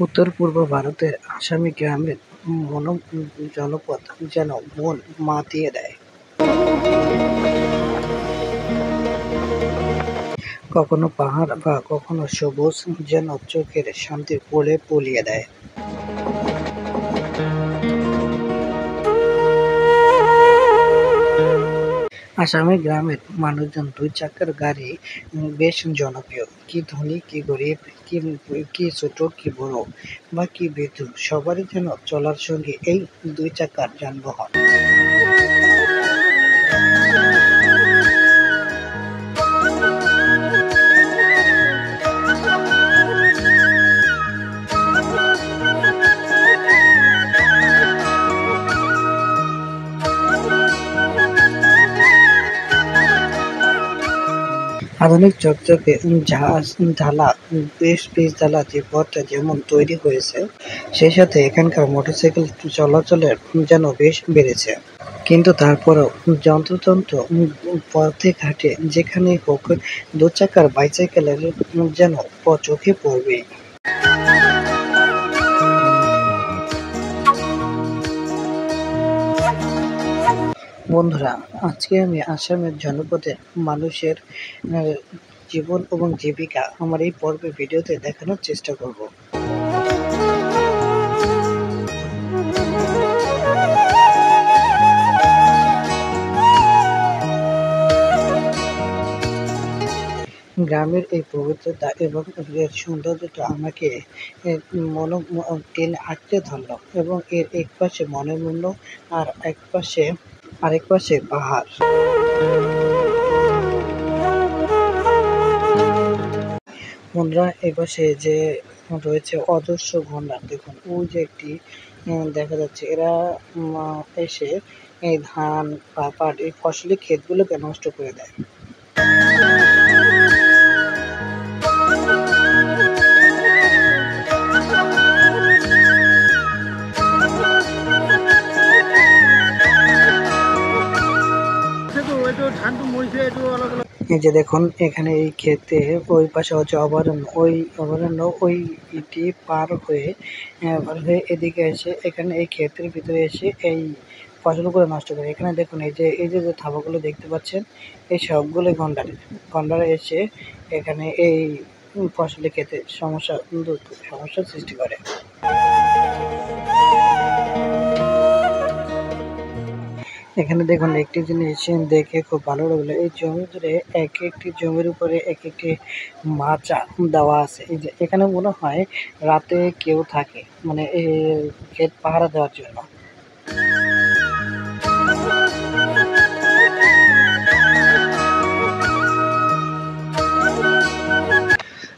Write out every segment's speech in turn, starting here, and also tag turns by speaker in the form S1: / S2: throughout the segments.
S1: উত্তর-পূর্ব ভারতের আসামি গ্রামের জনপদ যেন মন মাতিয়ে দেয়। কখনো পাহাড় বা কখনো সবুজ যেন চোখের শান্তির কোলে পলিয়ে দেয়। আসামি গ্রামের মানুষজন দুই চাকার গাড়ি বেশ জনপ্রিয়। কি ধনী, কি গরিব, কি ছোট, কি বড় বা কি বৃদ্ধ, সবারই যেন চলার সঙ্গী এই দুই চাকার যানবাহন। আধুনিক চকচকে ঢালা পিচঢালা যে পথটা যেমন তৈরি হয়েছে, সেই সাথে এখানকার মোটরসাইকেল চলাচলের যেন বেশ বেড়েছে। কিন্তু তারপরও যন্ত্রতন্ত্র পথে ঘাটে যেখানেই হোক দু চাকার বাইসাইকেলের যেন চোখে পড়বেই। বন্ধুরা, আজকে আমি আসামের জনপদের মানুষের জীবন এবং জীবিকা আমার এই পর্বে ভিডিওতে দেখানোর চেষ্টা করব। গ্রামের এই পবিত্রতা এবং এর সৌন্দর্যটা আমাকে টেনে আঁকড়ে ধরল, এবং এর এক পাশে মনোমূল্য আর আরেক পাশে পাহাড়। বন্ধুরা, এই পাশে যে রয়েছে অজস্র গন্ডার, দেখুন ওই যে একটি দেখা যাচ্ছে, এরা এসে এই ধান বা পাট এই ফসলি ক্ষেতগুলোকে নষ্ট করে দেয়। এই যে দেখুন, এখানে এই ক্ষেতে ওই পাশে হচ্ছে অভয়ারণ্য, ওইটি পার হয়ে এদিকে এসে এখানে এই ক্ষেতের ভিতরে এসে এই ফসলগুলো নষ্ট করে। এখানে দেখুন, এই যে থাবাগুলো দেখতে পাচ্ছেন, এই সবগুলো গন্ডারে এসে এখানে এই ফসলের ক্ষেতে সমস্যার সৃষ্টি করে। এখানে দেখুন, একটি জিনিস দেখে খুব ভালো লাগলো, এই জমি জুড়ে এক একটি জমির উপরে এক একটি মাচা দেওয়া আছে। এই যে এখানে মনে হয় রাতে কেউ থাকে, মানে এই ক্ষেত পাহারা দেওয়ার জন্য।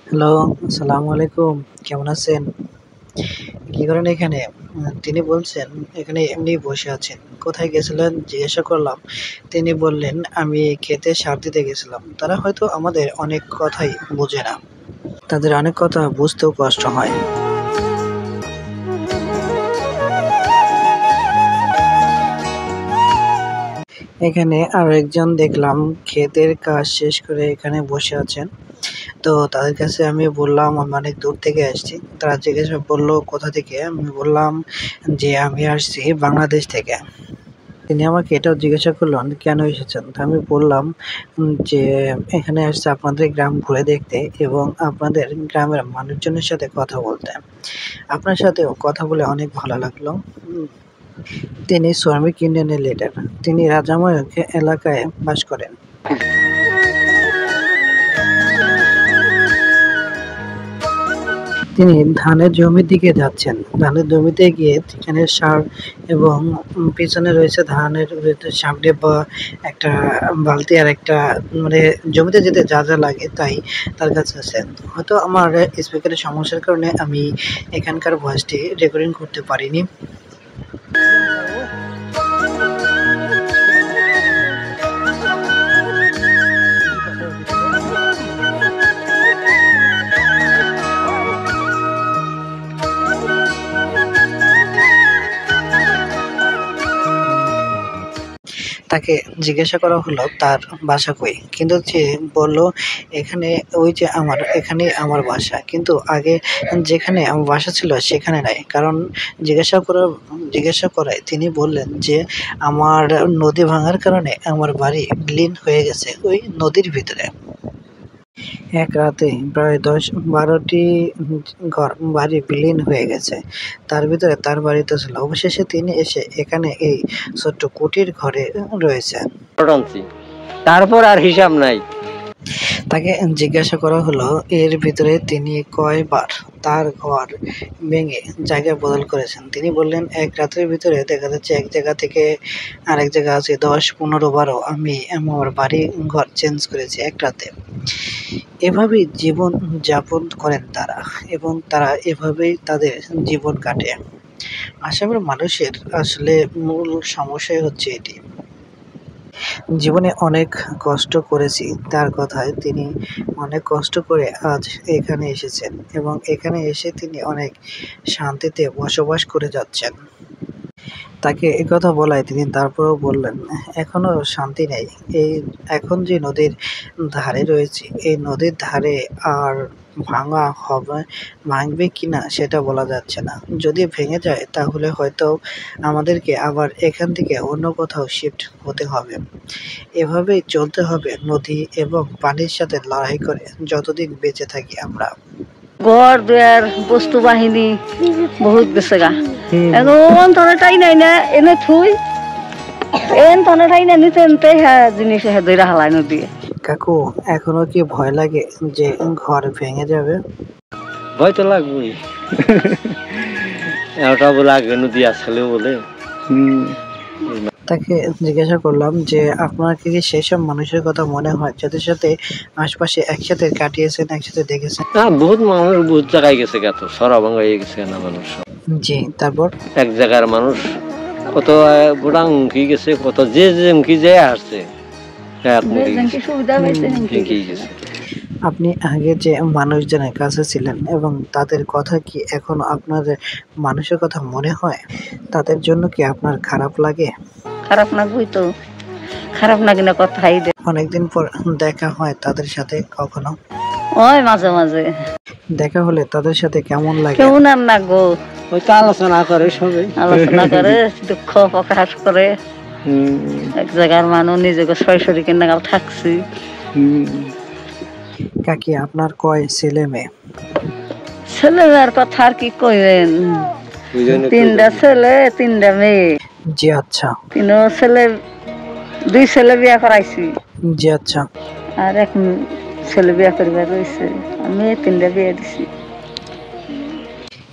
S1: হ্যালো, আসসালামু আলাইকুম, কেমন আছেন? কি করেন এখানে? তিনি বলছেন এখানে এমনি বসে আছেন। কোথায় গেছিলেন জিজ্ঞাসা করলাম। তিনি বললেন আমি ক্ষেতে সার দিতে গেছিলাম। তারা হয়তো আমাদের অনেক কথাই বোঝে না, তাদের অনেক কথা বুঝতেও কষ্ট হয়। এখানে আর একজন দেখলাম ক্ষেতের কাজ শেষ করে এখানে বসে আছেন। তো তাদের কাছে আমি বললাম আমি অনেক দূর থেকে আসছি। তারা জিজ্ঞাসা করলো কোথা থেকে? আমি বললাম যে আমি আসছি বাংলাদেশ থেকে। তিনি আমাকে এটাও জিজ্ঞাসা করলেন কেন এসেছেন? তো আমি বললাম যে এখানে আসছি আপনাদের গ্রাম ঘুরে দেখতে এবং আপনাদের গ্রামের মানুষজনের সাথে কথা বলতে। আপনার সাথেও কথা বলে অনেক ভালো লাগলো। তিনি শ্রমিক ইউনিয়নের লিডার। তিনি রাজাময়ক এলাকায় বাস করেন। তিনি ধানের জমির দিকে যাচ্ছেন। ধানের জমিতে গিয়ে সেখানে সার এবং পিছনে রয়েছে ধানের সামনে একটা বালতি আর একটা, মানে জমিতে যেতে যা যা লাগে তাই তার কাছে আছে। হয়তো আমার স্পিকারের সমস্যার কারণে আমি এখানকার ভয়েসটি রেকর্ডিং করতে পারিনি। তাকে জিজ্ঞাসা করা হলো তার বাসা কই, কিন্তু সে বলল এখানে, ওই যে আমার বাসা, কিন্তু আগে যেখানে আমার বাসা ছিল সেখানে নাই। কারণ জিজ্ঞাসা করায় তিনি বললেন যে আমার নদী ভাঙার কারণে আমার বাড়ি বিলীন হয়ে গেছে ওই নদীর ভিতরে। এক রাতে প্রায় ১০-১২টি বাড়ি বিলীন হয়ে গেছে। তার ভিতরে তার বাড়িতে ছিল। অবশেষে তিনি এসে এখানে এই ছোট্ট কুটির ঘরে রয়েছেন।
S2: তারপর আর হিসাব নাই।
S1: তাকে জিজ্ঞাসা করা হলো এর ভিতরে তিনি কয়বার তার ঘর ভেঙে জায়গা বদল করেছেন। তিনি বললেন এক রাতের ভিতরে দেখা যাচ্ছে এক জায়গা থেকে আরেক জায়গা আছে ১০-১৫ বারও আমি আমার বাড়ি ঘর চেঞ্জ করেছি এক রাতে। এভাবেই জীবন যাপন করেন তারা, এবং তারা এভাবেই তাদের জীবন কাটে। আসামের মানুষের আসলে মূল সমস্যাই হচ্ছে এটি। জীবনে অনেক কষ্ট করেছি, তার কথায় তিনি অনেক কষ্ট করে আজ এখানে এসেছেন, এবং এখানে এসে তিনি অনেক শান্তিতে বসবাস করে যাচ্ছেন। তাকে একথা বলায় তিনি তারপরেও বললেন এখনো শান্তি নেই। এখন যে নদীর ধারে রয়েছি, এই নদীর ধারে আর ভাঙবে কিনা সেটা বলা যাচ্ছে না। যদি ভেঙে যায় তাহলে হয়তো আমাদেরকে আবার এখান থেকে অন্য কোথাও শিফট হতে হবে। এভাবেই চলতে হবে নদী এবং পানির সাথে লড়াই করে যতদিন বেঁচে থাকি আমরা।
S3: ঘর দুয়ার বস্তু বাহিনী বহুত গেছে গা, এখন তনেটাই নাই না এনে থুই তনেটাই না নিতে নিতে হ্যাঁ জিনিস হ্যাঁ দইরা হালাই নদী।
S1: কাকু, এখনো কি ভয় লাগে যে ঘর ভেঙে যাবে?
S2: ভয় তো লাগবেই। ওটা বলে আগে নদী আসলে বলে।
S1: তাকে জিজ্ঞাসা করলাম যে আপনার কি সেই সব মানুষের কথা মনে হয় যাদের সাথে আশপাশে একসাথে কাটিয়েছেন, একসাথে দেখেছেন?
S2: বহুত মানুষ বহুত জায়গায় গেছে, কত সরা ভাঙা হয়ে গেছে না মানুষ।
S1: জি, তারপর
S2: এক জায়গার মানুষ কত বুড়াং কি গেছে, কত যে কি যে আসছে
S1: আপনি আগে যে মানুষজনের কাছে ছিলেন এবং তাদের কথা কি এখন আপনার মানুষের কথা মনে হয়? তাদের জন্য কি আপনার খারাপ লাগে?
S3: খারাপ লাগবেই তো, খারাপ লাগে না কথাই।
S1: অনেকদিন পর দেখা হয় তাদের সাথে, কখনো
S3: ওই মাঝে মাঝে
S1: দেখা হলে তাদের সাথে কেমন লাগে?
S3: কেমন আর না গো,
S2: ওই তো আলোচনা করে, সবাই
S3: আলোচনা করে, দুঃখ প্রকাশ করে। এক জায়গার মানুষ নিজেকে সরাসরি কেনাগাল থাকছি।
S1: কাকি, আপনার কয় ছেলে মেয়ে?
S3: ছেলে মেয়ের কথা আর কি কইবেন, 3টা ছেলে 3টা মেয়ে।
S1: জি আচ্ছা।
S3: 3 ছেলে, 2 ছেলে বিয়া করাইছি।
S1: জি আচ্ছা।
S3: আর এক ছেলে বিয়া করিবার রয়েছে, আমি 3টা বিয়া দিছি।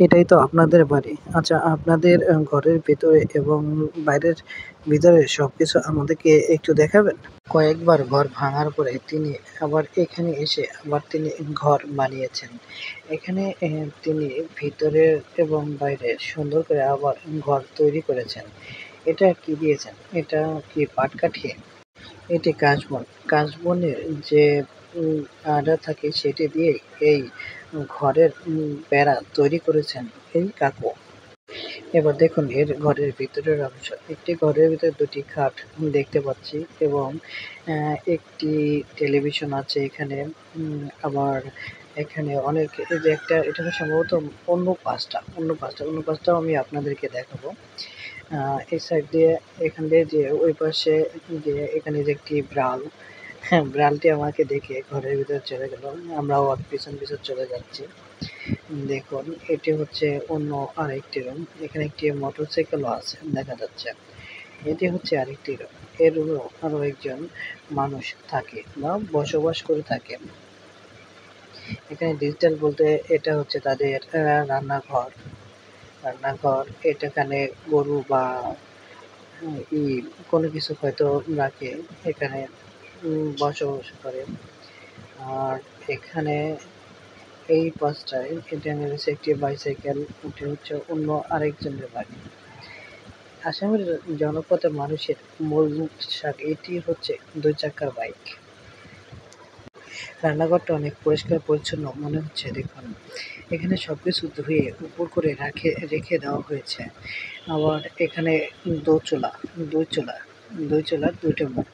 S1: এটাই তো আপনাদের বাড়ি? আচ্ছা, আপনাদের ঘরের ভিতরে এবং বাইরের ভিতরে সবকিছু আমাদেরকে একটু দেখাবেন? কয়েকবার ঘর ভাঙার পরে তিনি আবার এখানে এসে আবার তিনি ঘর বানিয়েছেন। এখানে তিনি ভিতরে এবং বাইরে সুন্দর করে আবার ঘর তৈরি করেছেন। এটা কি দিয়েছেন? এটা কি পাটকাঠি? এটি কাশবন। কাশবনের যে আঠা থাকে সেটি দিয়েই এই ঘরের বেড়া তৈরি করেছেন এই কাকু। এবার দেখুন এর ঘরের ভিতরের অংশ। একটি ঘরের ভিতরে 2টি খাট দেখতে পাচ্ছি, এবং একটি টেলিভিশন আছে এখানে। আবার এখানে অনেক, এই যে একটা, এটা সম্ভবত অন্য পাঁচটাও আমি আপনাদেরকে দেখাবো। এই সাইড দিয়ে, এখান দিয়ে যে ওই পাশে যে এখানে যে একটি বিড়াল, হ্যাঁ, বিড়ালটি আমাকে দেখে ঘরের ভিতরে চলে গেল। আমরাও পিছন চলে যাচ্ছি। দেখুন এটি হচ্ছে অন্য আরেকটি রুম। এখানে একটি মোটরসাইকেলও আছে দেখা যাচ্ছে। এটি হচ্ছে আরেকটি রুম। এই রুমেও আরো একজন মানুষ থাকে বা বসবাস করে থাকে। এখানে ডিজিটাল বলতে এটা হচ্ছে তাদের রান্নাঘর। এখানে গরু বা কোনো কিছু হয়তো রাখে, এখানে বসবাস করে। আর এখানে এই পাশটায় এটা রয়েছে একটি বাইসাইকেল, ওটি হচ্ছে অন্য আরেকজনের বাড়ি। আসামের জনপথে মানুষের মূল পোশাক এটি হচ্ছে 2 চাকার বাইক। রান্নাঘরটা অনেক পরিষ্কার পরিচ্ছন্ন মনে হচ্ছে। দেখুন এখানে সবকিছু ধুয়ে উপর করে রেখে দেওয়া হয়েছে। আবার এখানে দুই চুলা, দুই চুলার দুইটা মুখ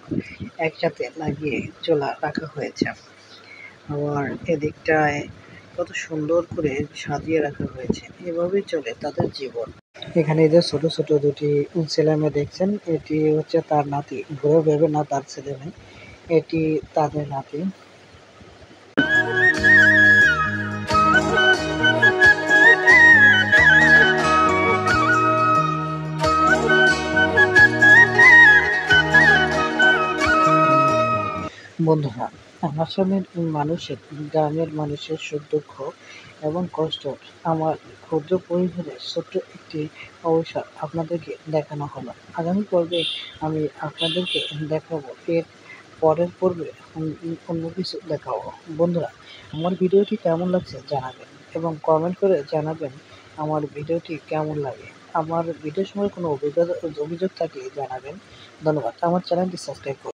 S1: একসাথে লাগিয়ে চুলা রাখা হয়েছে। আবার এদিকটায় কত সুন্দর করে সাজিয়ে রাখা হয়েছে। এভাবেই চলে তাদের জীবন। এখানে এই যে ছোট ছোট দুটি ছেলে মেয়ে দেখছেন, এটি হচ্ছে তার নাতি। ভুল ভেবে না তার ছেলে মেয়ে, এটি তাদের নাতি। বন্ধুরা, আসামের গ্রামের মানুষের সুখ দুঃখ এবং কষ্ট আমার ক্ষুদ্র পরিবারে ছোট্ট একটি অবসর আপনাদেরকে দেখানো হলো। আগামী পর্বে আমি আপনাদেরকে দেখাবো, এর পরের পর্বে অন্য কিছু দেখাবো। বন্ধুরা, আমার ভিডিওটি কেমন লাগছে জানাবেন এবং কমেন্ট করে জানাবেন আমার ভিডিওটি কেমন লাগে। আমার ভিডিওর সময় কোনো অভিযোগ থাকলে জানাবেন। ধন্যবাদ। আমার চ্যানেলটি সাবস্ক্রাইব করুন।